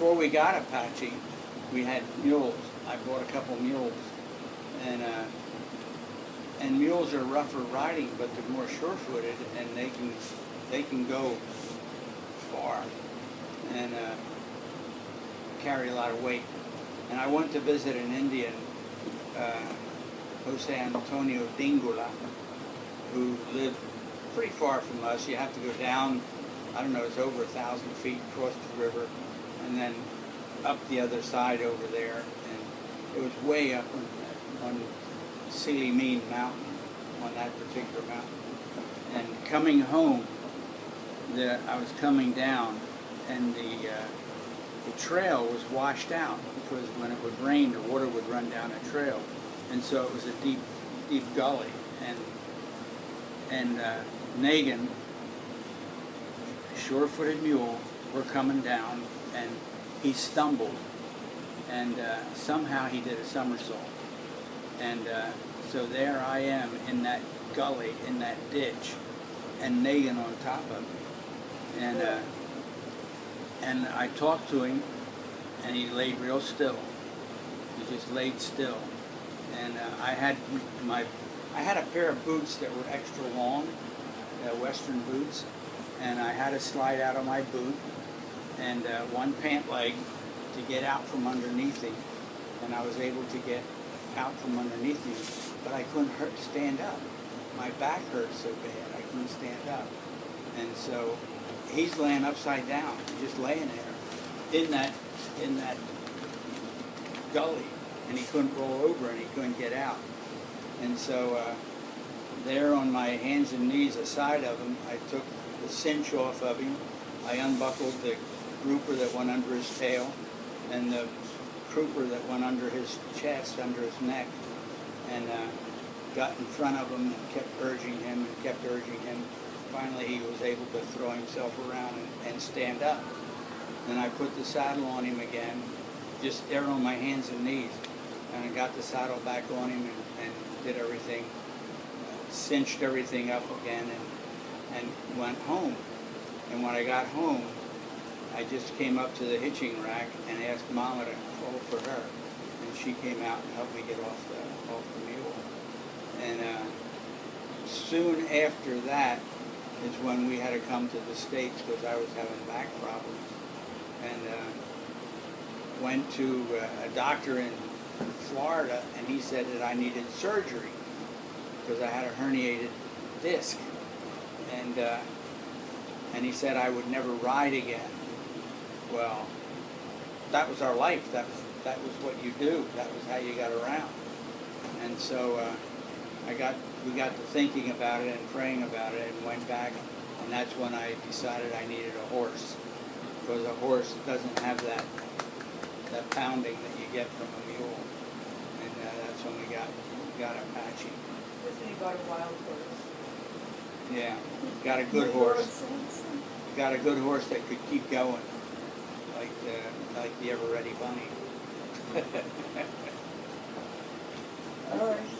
before we got Apache, we had mules. I bought a couple mules, and mules are rougher riding, but they're more sure-footed, and they can go far and carry a lot of weight. And I went to visit an Indian, Jose Antonio Dingula, who lived pretty far from us. You have to go down, I don't know, it's over 1,000 feet, across the river, and then up the other side over there. And it was way up on Silimin Mountain, on that particular mountain. And coming home, I was coming down, and the trail was washed out, because when it would rain, the water would run down a trail, and so it was a deep gully. And Nagin, sure-footed mule, were coming down, and he stumbled, and somehow he did a somersault, and so there I am in that gully, in that ditch, and Nagin on top of me, and I talked to him, and he laid real still. He just laid still, and I had a pair of boots that were extra long, Western boots, and I had to slide out of my boot, and one pant leg to get out from underneath him, and I was able to get out from underneath him, but I couldn't stand up. My back hurt so bad, I couldn't stand up. And so he's laying upside down, just laying there in that gully, and he couldn't roll over, and he couldn't get out. And so there on my hands and knees aside of him, I took the cinch off of him. I unbuckled the grouper that went under his tail, and the crooper that went under his chest, under his neck, and got in front of him and kept urging him and kept urging him. Finally, he was able to throw himself around and stand up. Then I put the saddle on him again, just there on my hands and knees, and I got the saddle back on him and did everything, cinched everything up again, and went home. And when I got home, I just came up to the hitching rack and asked Mama to call for her, and she came out and helped me get off the mule. And soon after that is when we had to come to the States, because I was having back problems, and went to a doctor in Florida, and he said that I needed surgery because I had a herniated disc, and he said I would never ride again. Well, that was our life. That was what you do. That was how you got around. And so we got to thinking about it and praying about it, and went back, and that's when I decided I needed a horse, because a horse doesn't have that pounding that you get from a mule, and that's when we got Apache. That's when you got a wild horse. Yeah, got a good horse. Got a good horse that could keep going, like the Ever Ready Bunny. All right.